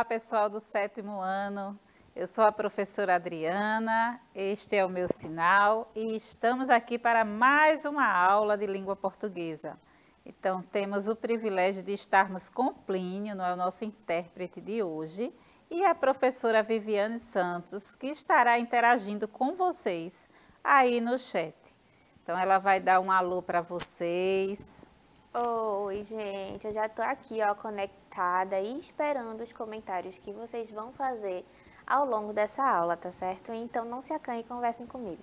Olá, pessoal do 7º ano. Eu sou a professora Adriana, este é o meu sinal e estamos aqui para mais uma aula de língua portuguesa. Então, temos o privilégio de estarmos com Plínio, não é o nosso intérprete de hoje, e a professora Viviane Santos, que estará interagindo com vocês aí no chat. Então, ela vai dar um alô para vocês. Oi, gente, eu já tô aqui, ó, conectada e esperando os comentários que vocês vão fazer ao longo dessa aula, tá certo? Então não se acanhem e conversem comigo.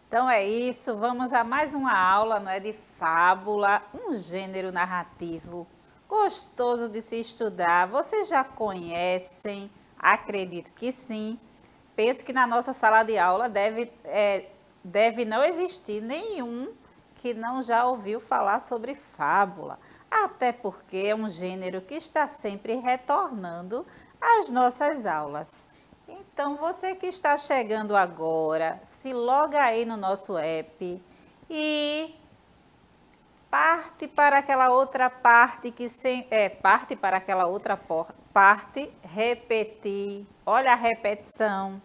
Então é isso, vamos a mais uma aula, não é, de fábula, um gênero narrativo gostoso de se estudar. Vocês já conhecem? Acredito que sim. Penso que na nossa sala de aula deve não existir nenhum que não já ouviu falar sobre fábula, até porque é um gênero que está sempre retornando às nossas aulas. Então, você que está chegando agora, se loga aí no nosso app e parte para aquela outra parte parte para aquela outra parte, repetir. Olha a repetição,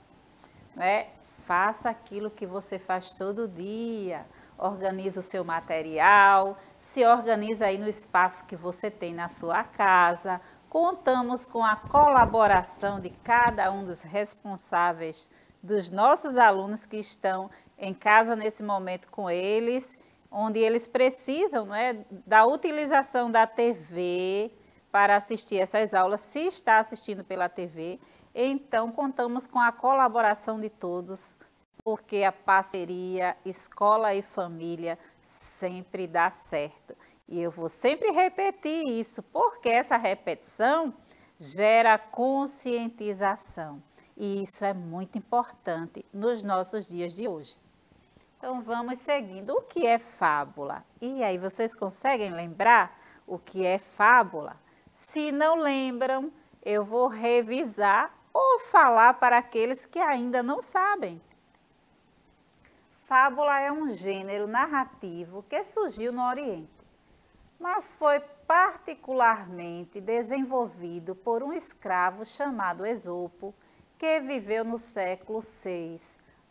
né? Faça aquilo que você faz todo dia. Organize o seu material, se organiza aí no espaço que você tem na sua casa. Contamos com a colaboração de cada um dos responsáveis, dos nossos alunos que estão em casa nesse momento com eles, onde eles precisam, né, da utilização da TV para assistir essas aulas, se está assistindo pela TV. Então, contamos com a colaboração de todos, porque a parceria escola e família sempre dá certo. E eu vou sempre repetir isso, porque essa repetição gera conscientização. E isso é muito importante nos nossos dias de hoje. Então, vamos seguindo. O que é fábula? E aí, vocês conseguem lembrar o que é fábula? Se não lembram, eu vou revisar ou falar para aqueles que ainda não sabem. Fábula é um gênero narrativo que surgiu no Oriente, mas foi particularmente desenvolvido por um escravo chamado Esopo, que viveu no século VI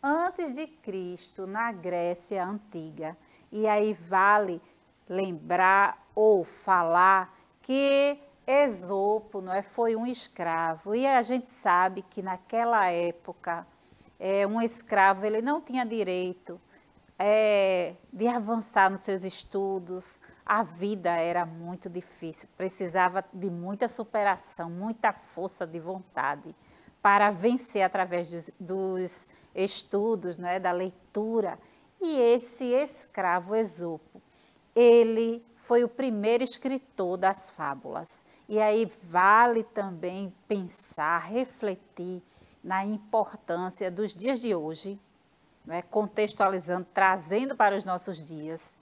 a.C., na Grécia Antiga. E aí vale lembrar ou falar que Esopo, não é, foi um escravo, e a gente sabe que naquela época um escravo ele não tinha direito de avançar nos seus estudos, a vida era muito difícil, precisava de muita superação, muita força de vontade para vencer através dos estudos, né, da leitura. E esse escravo Esopo, ele foi o primeiro escritor das fábulas. E aí vale também pensar, refletir na importância dos dias de hoje, né, contextualizando, trazendo para os nossos dias,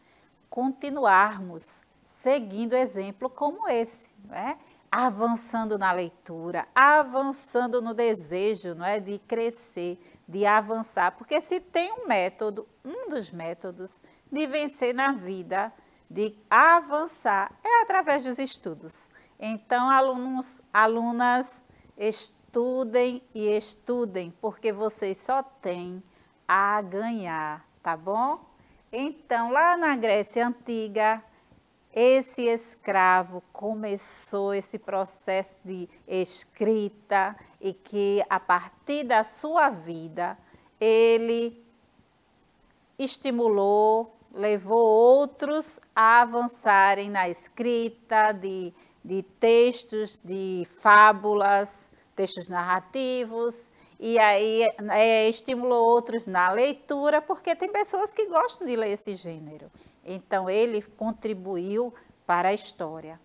continuarmos seguindo exemplo como esse, né? Avançando na leitura, avançando no desejo, não é, de crescer, de avançar, porque se tem um método, um dos métodos de vencer na vida, de avançar, é através dos estudos. Então, alunos, alunas, estudem e estudem, porque vocês só têm a ganhar, tá bom? Então, lá na Grécia Antiga, esse escravo começou esse processo de escrita e que, a partir da sua vida, ele estimulou, levou outros a avançarem na escrita de textos, de fábulas, textos narrativos, e aí estimulou outros na leitura, porque tem pessoas que gostam de ler esse gênero. Então, ele contribuiu para a história.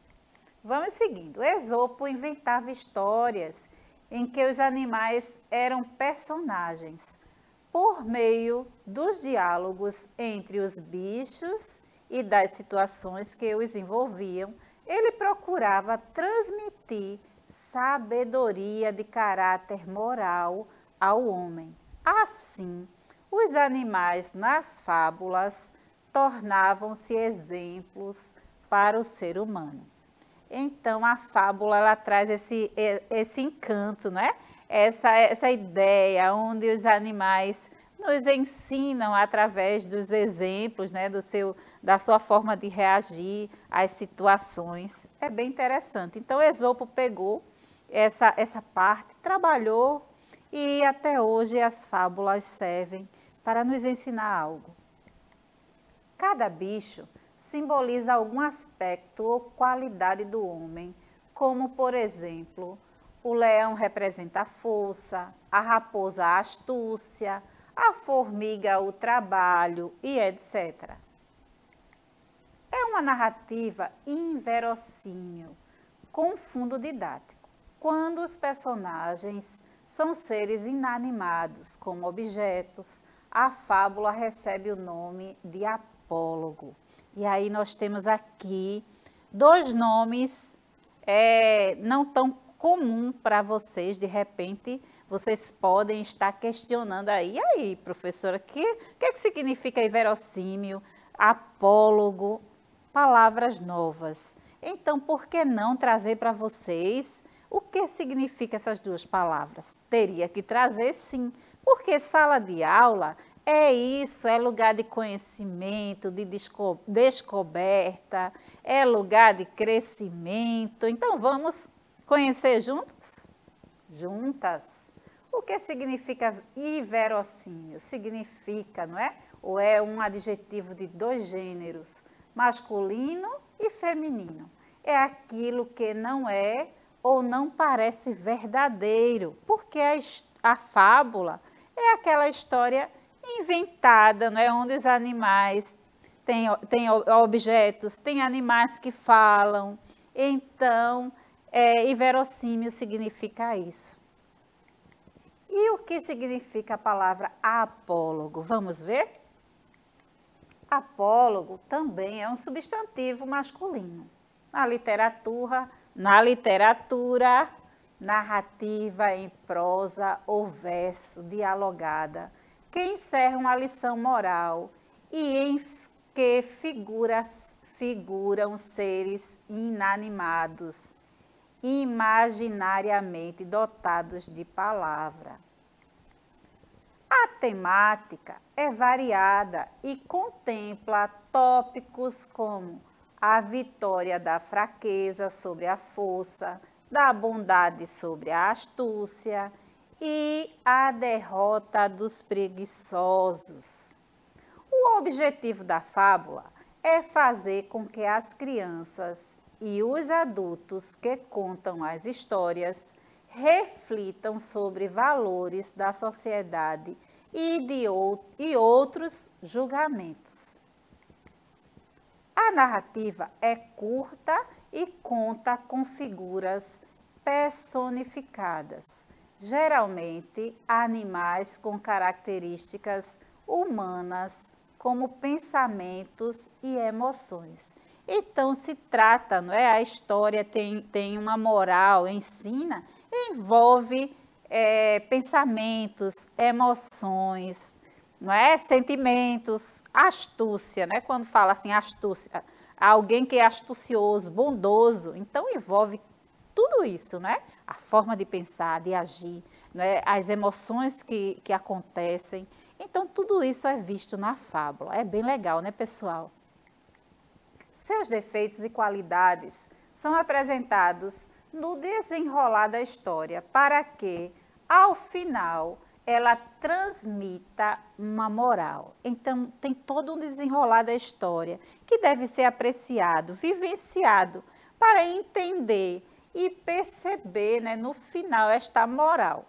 Vamos seguindo. Esopo inventava histórias em que os animais eram personagens, por meio dos diálogos entre os bichos e das situações que os envolviam. Ele procurava transmitir sabedoria de caráter moral ao homem. Assim, os animais nas fábulas tornavam-se exemplos para o ser humano. Então, a fábula, ela traz esse encanto, né? Essa ideia onde os animais nos ensinam através dos exemplos, né? Da sua forma de reagir às situações. É bem interessante. Então, Esopo pegou essa parte, trabalhou e até hoje as fábulas servem para nos ensinar algo. Cada bicho simboliza algum aspecto ou qualidade do homem, como, por exemplo, o leão representa a força, a raposa a astúcia, a formiga o trabalho e etc. É uma narrativa inverossímil, com fundo didático, quando os personagens são seres inanimados, como objetos. A fábula recebe o nome de apólogo. E aí nós temos aqui 2 nomes não tão comum para vocês, de repente vocês podem estar questionando aí, e aí, professora, o que significa inverossímil, apólogo, palavras novas. Então, por que não trazer para vocês o que significa essas 2 palavras? Teria que trazer sim, porque sala de aula é isso, é lugar de conhecimento, de descoberta, é lugar de crescimento. Então, vamos conhecer juntos? Juntas. O que significa inverossímil? Significa, não é? Ou é um adjetivo de 2 gêneros, masculino e feminino. É aquilo que não é ou não parece verdadeiro, porque a fábula é aquela história inventada, não é? Onde os animais têm objetos, tem animais que falam. Então, inverossímil significa isso. E o que significa a palavra apólogo? Vamos ver? Apólogo também é um substantivo masculino. Na literatura, narrativa em prosa ou verso dialogada, que encerra uma lição moral e em que figuram seres inanimados, imaginariamente dotados de palavra. A temática é variada e contempla tópicos como a vitória da fraqueza sobre a força, da bondade sobre a astúcia e a derrota dos preguiçosos. O objetivo da fábula é fazer com que as crianças e os adultos que contam as histórias reflitam sobre valores da sociedade e outros julgamentos. A narrativa é curta e conta com figuras personificadas, geralmente animais com características humanas, como pensamentos e emoções. Então, se trata, não é? A história tem uma moral, ensina, envolve pensamentos, emoções, não é? Sentimentos, astúcia, né? Quando fala assim, astúcia, alguém que é astucioso, bondoso, então envolve tudo isso, né? A forma de pensar, de agir, não é? As emoções que acontecem. Então, tudo isso é visto na fábula. É bem legal, né, pessoal? Seus defeitos e qualidades são apresentados no desenrolar da história para que, ao final, ela transmita uma moral. Então, tem todo um desenrolar da história que deve ser apreciado, vivenciado, para entender e perceber, né, no final, esta moral.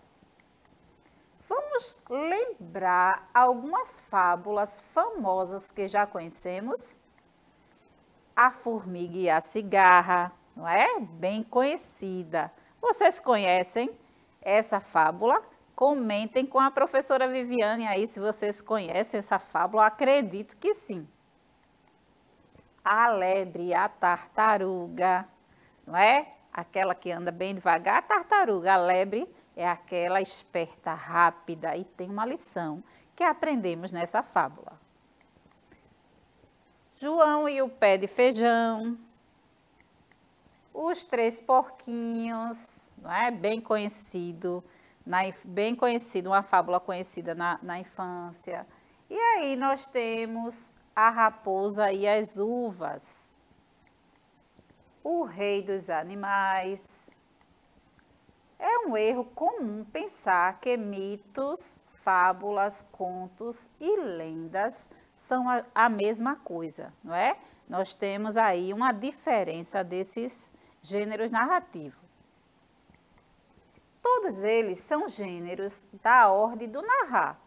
Vamos lembrar algumas fábulas famosas que já conhecemos? A formiga e a cigarra, não é? Bem conhecida. Vocês conhecem essa fábula? Comentem com a professora Viviane aí se vocês conhecem essa fábula. Acredito que sim. A lebre e a tartaruga, não é? Aquela que anda bem devagar, a tartaruga. A lebre é aquela esperta, rápida e tem uma lição que aprendemos nessa fábula. João e o pé de feijão. Os Três Porquinhos, não é? Bem conhecido, uma fábula conhecida na infância. E aí nós temos a Raposa e as Uvas, o Rei dos Animais. É um erro comum pensar que mitos, fábulas, contos e lendas são a mesma coisa, não é? Nós temos aí uma diferença desses gêneros narrativos. Todos eles são gêneros da ordem do narrar,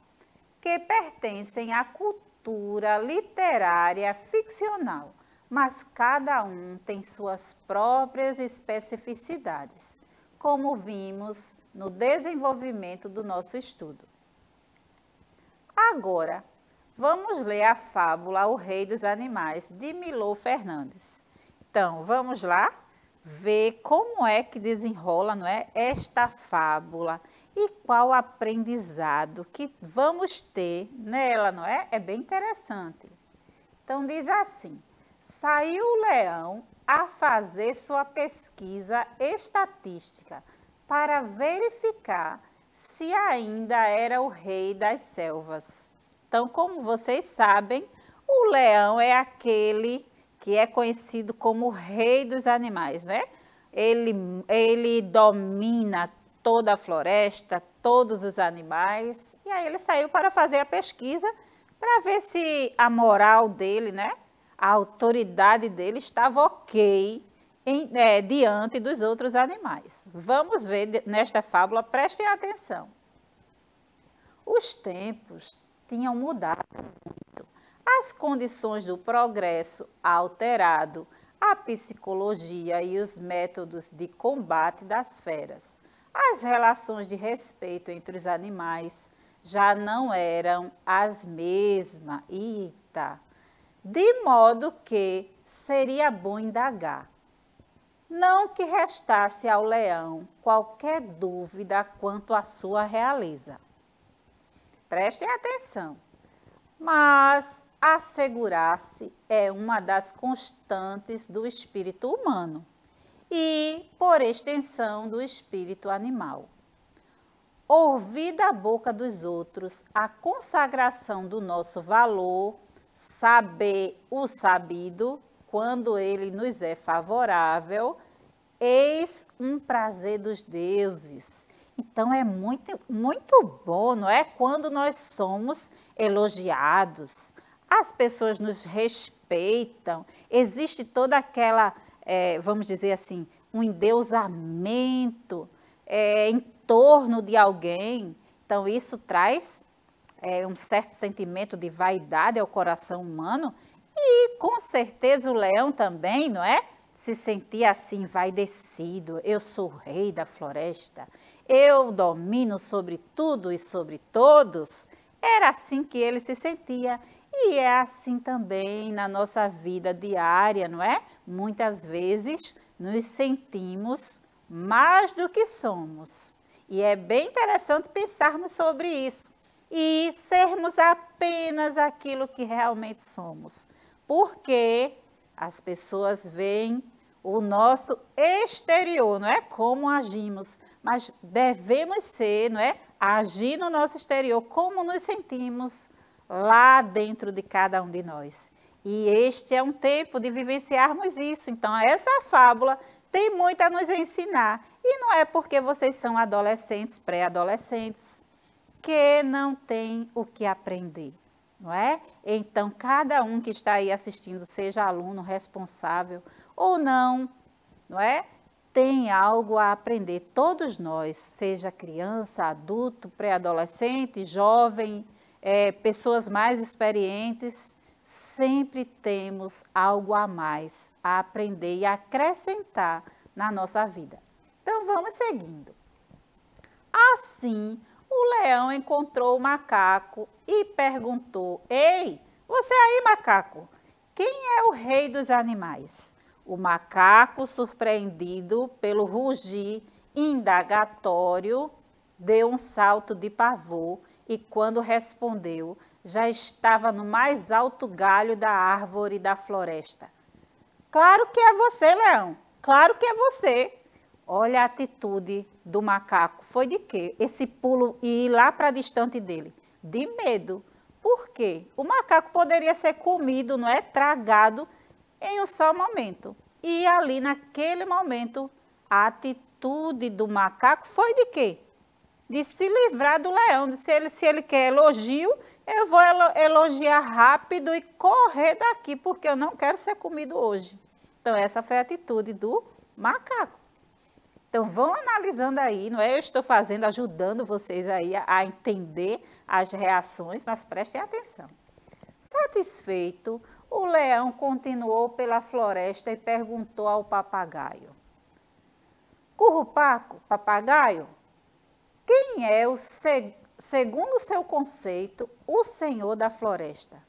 que pertencem à cultura literária ficcional, mas cada um tem suas próprias especificidades, como vimos no desenvolvimento do nosso estudo. Agora, vamos ler a fábula O Rei dos Animais, de Milor Fernandes. Então, vamos lá ver como é que desenrola, não é, esta fábula e qual aprendizado que vamos ter nela, não é? É bem interessante. Então, diz assim: saiu o leão a fazer sua pesquisa estatística para verificar se ainda era o rei das selvas. Então, como vocês sabem, o leão é aquele que é conhecido como o rei dos animais, né? Ele domina toda a floresta, todos os animais, e aí ele saiu para fazer a pesquisa para ver se a moral dele, né? A autoridade dele estava ok diante dos outros animais. Vamos ver nesta fábula, prestem atenção. Os tempos tinham mudado muito. As condições do progresso alterado, a psicologia e os métodos de combate das feras. As relações de respeito entre os animais já não eram as mesmas. Eita! De modo que seria bom indagar. Não que restasse ao leão qualquer dúvida quanto à sua realeza. Prestem atenção. Mas assegurar-se é uma das constantes do espírito humano e, por extensão, do espírito animal. Ouvir da boca dos outros a consagração do nosso valor, saber o sabido, quando ele nos é favorável, eis um prazer dos deuses. Então, é muito, muito bom, não é? Quando nós somos elogiados, as pessoas nos respeitam, existe toda aquela, vamos dizer assim, um endeusamento em torno de alguém. Então, isso traz um certo sentimento de vaidade ao coração humano e, com certeza, o leão também, não é? Se sentia assim, envaidecido. Eu sou o rei da floresta, eu domino sobre tudo e sobre todos. Era assim que ele se sentia e é assim também na nossa vida diária, não é? Muitas vezes nos sentimos mais do que somos. E é bem interessante pensarmos sobre isso e sermos apenas aquilo que realmente somos. Porque as pessoas veem o nosso exterior, não é? Como agimos, mas devemos ser, não é? Agir no nosso exterior, como nos sentimos lá dentro de cada um de nós. E este é um tempo de vivenciarmos isso. Então, essa fábula tem muito a nos ensinar. E não é porque vocês são adolescentes, pré-adolescentes, que não tem o que aprender, não é? Então, cada um que está aí assistindo, seja aluno, responsável ou não, não é? Tem algo a aprender. Todos nós, seja criança, adulto, pré-adolescente, jovem, pessoas mais experientes, sempre temos algo a mais a aprender e acrescentar na nossa vida. Então, vamos seguindo. Assim, o leão encontrou o macaco e perguntou: Ei, você aí, macaco, quem é o rei dos animais? O macaco, surpreendido pelo rugir indagatório, deu um salto de pavor e, quando respondeu, já estava no mais alto galho da árvore da floresta. Claro que é você, leão. Claro que é você. Olha a atitude do macaco. Foi de quê? Esse pulo e ir lá para distante dele. De medo. Por quê? O macaco poderia ser comido, não é? Tragado em um só momento. E ali, naquele momento, a atitude do macaco foi de quê? De se livrar do leão. De se ele quer elogio, eu vou elogiar rápido e correr daqui, porque eu não quero ser comido hoje. Então, essa foi a atitude do macaco. Então, vão analisando aí, não é? Eu estou fazendo, ajudando vocês aí a entender as reações, mas prestem atenção. Satisfeito, o leão continuou pela floresta e perguntou ao papagaio: Currupaco, papagaio, quem é, segundo o seu conceito, o senhor da floresta?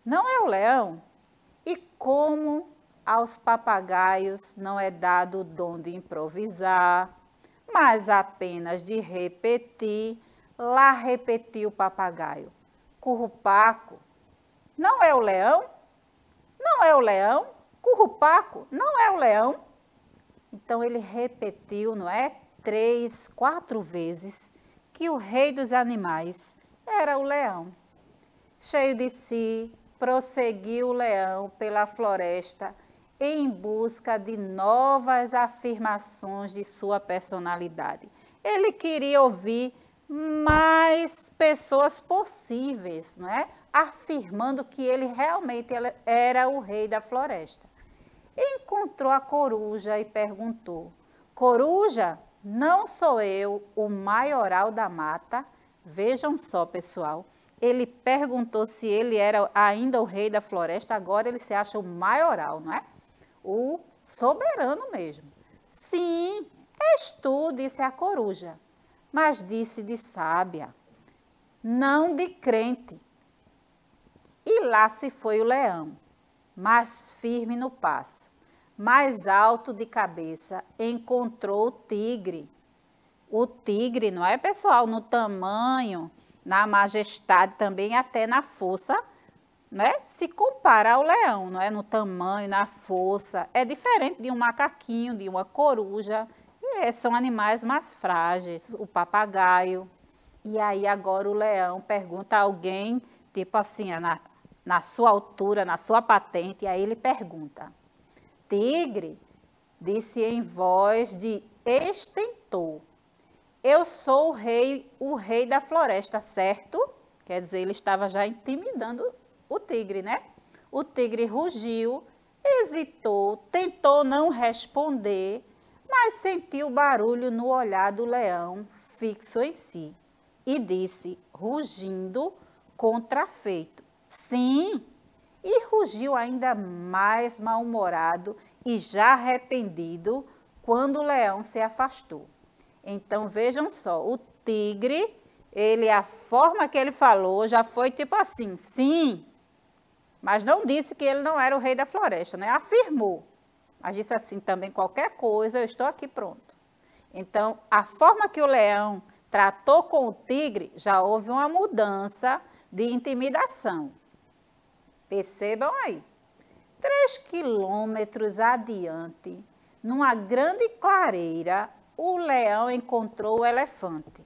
Não é o leão? E como aos papagaios não é dado o dom de improvisar, mas apenas de repetir, lá repetiu o papagaio: Currupaco, não é o leão? Não é o leão? Currupaco, não é o leão? Então ele repetiu, não é? 3, 4 vezes que o rei dos animais era o leão. Cheio de si, prosseguiu o leão pela floresta em busca de novas afirmações de sua personalidade. Ele queria ouvir mais pessoas possíveis, não é? Afirmando que ele realmente era o rei da floresta. Encontrou a coruja e perguntou: Coruja, não sou eu o maioral da mata? Vejam só, pessoal. Ele perguntou se ele era ainda o rei da floresta, agora ele se acha o maioral, não é? O soberano mesmo. Sim, és tu, disse a coruja, mas disse de sábia, não de crente. E lá se foi o leão, mais firme no passo, mais alto de cabeça, encontrou o tigre. O tigre, não é, pessoal, no tamanho, na majestade também, até na força, né? Se compara ao leão, não é? No tamanho, na força, é diferente de um macaquinho, de uma coruja, são animais mais frágeis, o papagaio. E aí agora o leão pergunta a alguém, tipo assim, na sua altura, na sua patente, e aí ele pergunta: Tigre, disse em voz de estentor, eu sou o rei da floresta, certo? Quer dizer, ele estava já intimidando o tigre, né? O tigre rugiu, hesitou, tentou não responder, mas sentiu barulho no olhar do leão fixo em si e disse, rugindo contrafeito: sim, e rugiu ainda mais mal-humorado e já arrependido quando o leão se afastou. Então, vejam só, o tigre, a forma que ele falou já foi tipo assim, sim, mas não disse que ele não era o rei da floresta, né? Afirmou, mas disse assim também, qualquer coisa, eu estou aqui pronto. Então, a forma que o leão tratou com o tigre, já houve uma mudança de intimidação. Percebam aí. 3 quilômetros adiante, numa grande clareira, o leão encontrou o elefante.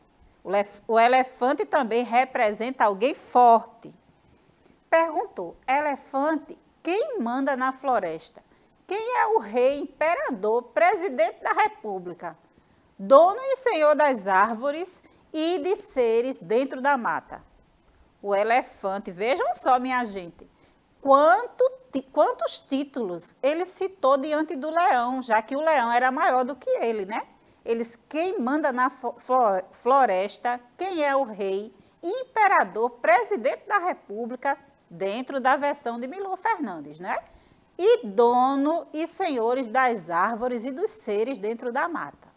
O elefante também representa alguém forte. Perguntou: elefante, quem manda na floresta? Quem é o rei, imperador, presidente da república, dono e senhor das árvores e de seres dentro da mata? O elefante, vejam só, minha gente, quantos títulos ele citou diante do leão, já que o leão era maior do que ele, né? Quem manda na floresta, quem é o rei, imperador, presidente da república, dentro da versão de Milor Fernandes, né? E dono e senhores das árvores e dos seres dentro da mata.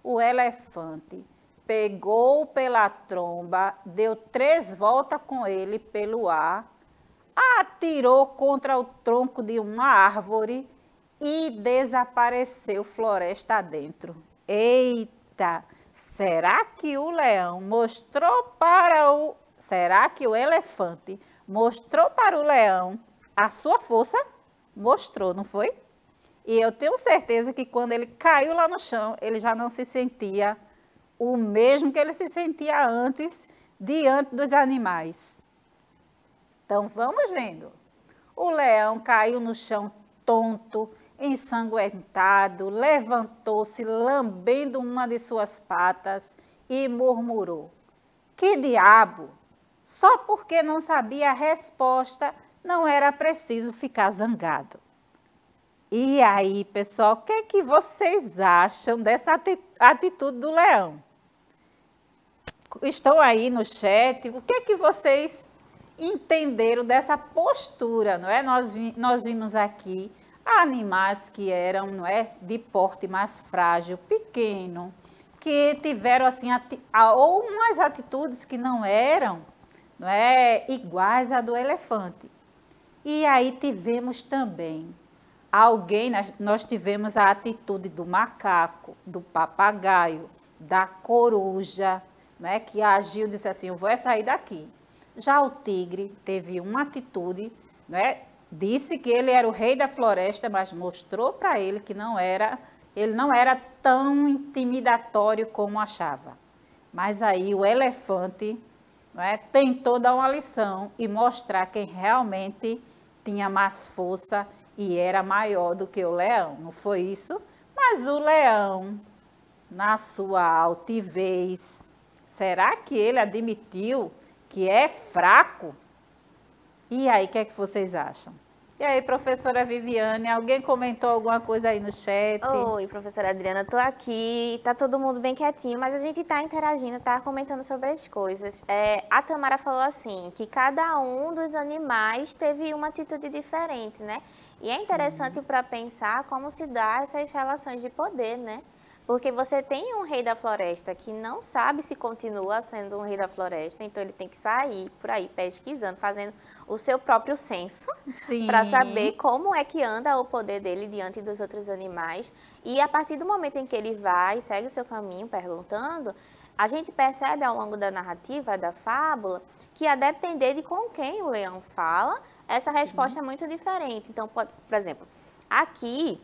O elefante pegou pela tromba, deu 3 voltas com ele pelo ar, atirou contra o tronco de uma árvore e desapareceu floresta adentro. Eita! Será que o elefante mostrou para o leão a sua força? Mostrou, não foi? E eu tenho certeza que quando ele caiu lá no chão, ele já não se sentia o mesmo que ele se sentia antes, diante dos animais. Então, vamos vendo. O leão caiu no chão tonto, ensanguentado, levantou-se, lambendo uma de suas patas e murmurou: que diabo! Só porque não sabia a resposta, não era preciso ficar zangado. E aí, pessoal, o que é que vocês acham dessa atitude do leão? Estão aí no chat, o que é que vocês entenderam dessa postura, não é? Nós vimos aqui animais que eram, não é, de porte mais frágil, pequeno, que tiveram assim ou umas atitudes que não eram, não é, iguais à do elefante. E aí tivemos também nós tivemos a atitude do macaco, do papagaio, da coruja, né, que agiu e disse assim, eu vou sair daqui. Já o tigre teve uma atitude, né, disse que ele era o rei da floresta, mas mostrou para ele que ele não era tão intimidatório como achava. Mas aí o elefante, né, tentou dar uma lição e mostrar quem realmente tinha mais força e era maior do que o leão, não foi isso? Mas o leão, na sua altivez, será que ele admitiu que é fraco? E aí, o que é que vocês acham? E aí, professora Viviane, alguém comentou alguma coisa aí no chat? Oi, professora Adriana, tô aqui, tá todo mundo bem quietinho, mas a gente tá interagindo, tá comentando sobre as coisas. A Tamara falou assim, que cada um dos animais teve uma atitude diferente, né? E é interessante para pensar como se dá essas relações de poder, né? Porque você tem um rei da floresta que não sabe se continua sendo um rei da floresta, então ele tem que sair por aí pesquisando, fazendo o seu próprio censo para saber como é que anda o poder dele diante dos outros animais. E a partir do momento em que ele vai, segue o seu caminho perguntando, a gente percebe ao longo da narrativa, da fábula, que a depender de com quem o leão fala, essa resposta é muito diferente. Então, por exemplo, aqui,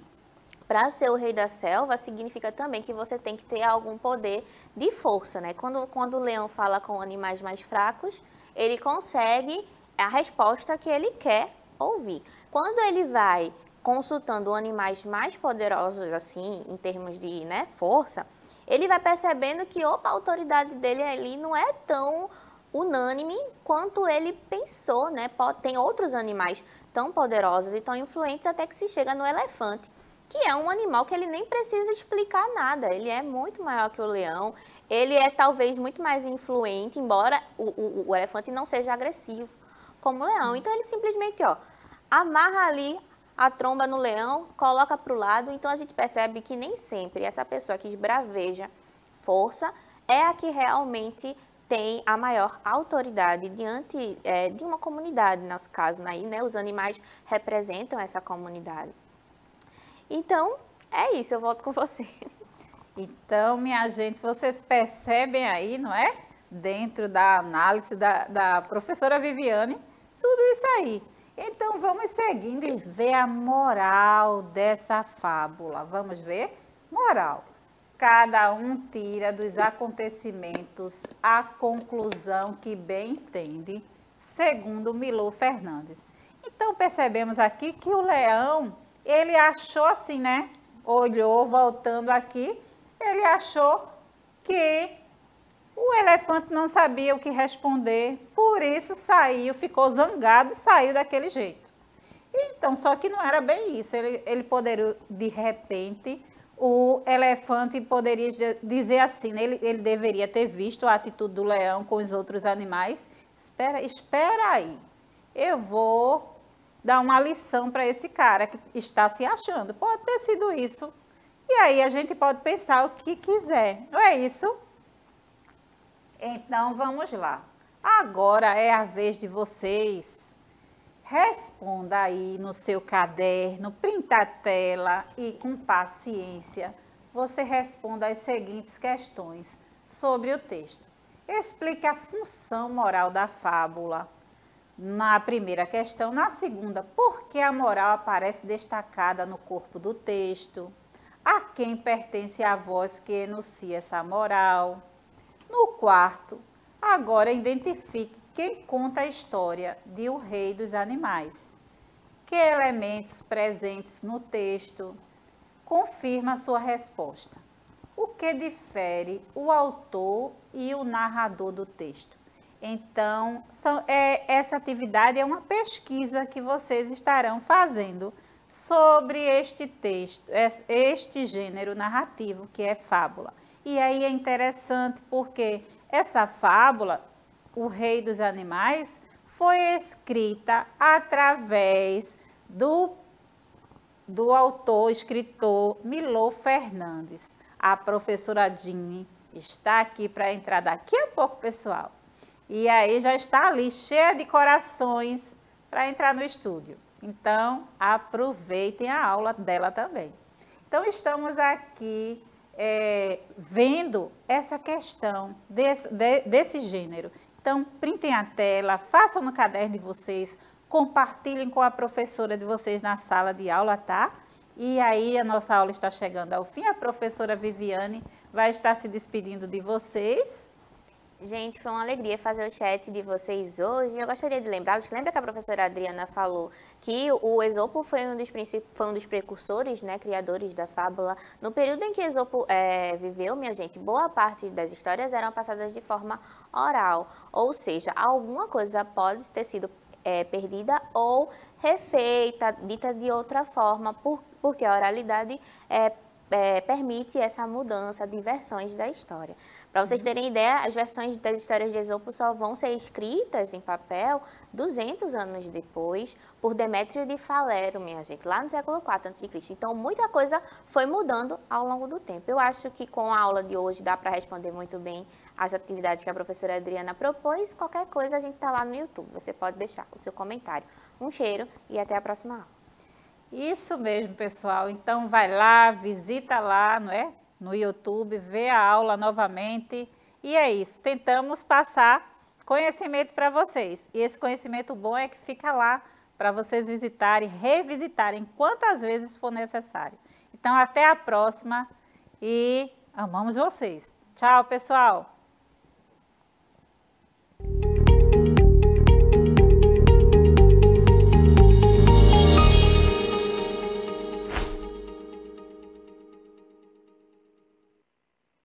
para ser o rei da selva, significa também que você tem que ter algum poder de força, né? Quando o leão fala com animais mais fracos, ele consegue a resposta que ele quer ouvir. Quando ele vai consultando animais mais poderosos, assim, em termos de, né, força, ele vai percebendo que, opa, a autoridade dele ali não é tão unânime quanto ele pensou, né? Tem outros animais tão poderosos e tão influentes até que se chega no elefante, que é um animal que ele nem precisa explicar nada, ele é muito maior que o leão, ele é talvez muito mais influente, embora o elefante não seja agressivo como o leão. Então ele simplesmente, ó, amarra ali a tromba no leão, coloca para o lado. Então a gente percebe que nem sempre essa pessoa que esbraveja força é a que realmente tem a maior autoridade diante de uma comunidade, no nosso caso, aí, né, os animais representam essa comunidade. Então, é isso, eu volto com você. Então, minha gente, vocês percebem aí, não é? Dentro da análise da professora Viviane, tudo isso aí. Então, vamos seguindo e ver a moral dessa fábula. Vamos ver? Moral. Cada um tira dos acontecimentos a conclusão que bem entende, segundo Milô Fernandes. Então, percebemos aqui que o leão, ele achou assim, né? Olhou, voltando aqui, ele achou que o elefante não sabia o que responder, por isso saiu, ficou zangado e saiu daquele jeito. Então, só que não era bem isso, ele poderia, de repente, o elefante poderia dizer assim, né? Ele deveria ter visto a atitude do leão com os outros animais. Espera aí, eu vou dar uma lição para esse cara que está se achando. Pode ter sido isso. E aí a gente pode pensar o que quiser, não é isso? Então, vamos lá. Agora é a vez de vocês. Responda aí no seu caderno, printa a tela e, com paciência, você responda as seguintes questões sobre o texto. Explique a função moral da fábula. Na primeira questão. Na segunda, por que a moral aparece destacada no corpo do texto? A quem pertence a voz que enuncia essa moral? No quarto, agora identifique quem conta a história de O Rei dos Animais. Que elementos presentes no texto confirma sua resposta? O que difere o autor e o narrador do texto? Então, essa atividade é uma pesquisa que vocês estarão fazendo sobre este texto, este gênero narrativo que é fábula. E aí é interessante porque essa fábula, O Rei dos Animais, foi escrita através do autor, escritor Milor Fernandes. A professora Dini está aqui para entrar daqui a pouco, pessoal. E aí já está ali, cheia de corações para entrar no estúdio. Então, aproveitem a aula dela também. Então, estamos aqui vendo essa questão desse gênero. Então, printem a tela, façam no caderno de vocês, compartilhem com a professora de vocês na sala de aula, tá? E aí, a nossa aula está chegando ao fim. A professora Viviane vai estar se despedindo de vocês. Gente, foi uma alegria fazer o chat de vocês hoje. Eu gostaria de lembrá-los que lembra que a professora Adriana falou que o Esopo foi um dos precursores, né, criadores da fábula. No período em que Esopo viveu, minha gente, boa parte das histórias eram passadas de forma oral. Ou seja, alguma coisa pode ter sido perdida ou refeita, dita de outra forma, porque a oralidade permite essa mudança de versões da história. Para vocês terem ideia, as versões das histórias de Esopo só vão ser escritas em papel 200 anos depois por Demétrio de Falero, minha gente, lá no século IV a.C. Então, muita coisa foi mudando ao longo do tempo. Eu acho que com a aula de hoje dá para responder muito bem as atividades que a professora Adriana propôs. Qualquer coisa a gente está lá no YouTube, você pode deixar o seu comentário. Um cheiro e até a próxima aula. Isso mesmo, pessoal. Então, vai lá, visita lá, não é? No YouTube, vê a aula novamente. E é isso, tentamos passar conhecimento para vocês. E esse conhecimento bom é que fica lá para vocês visitarem, revisitarem quantas vezes for necessário. Então, até a próxima e amamos vocês. Tchau, pessoal!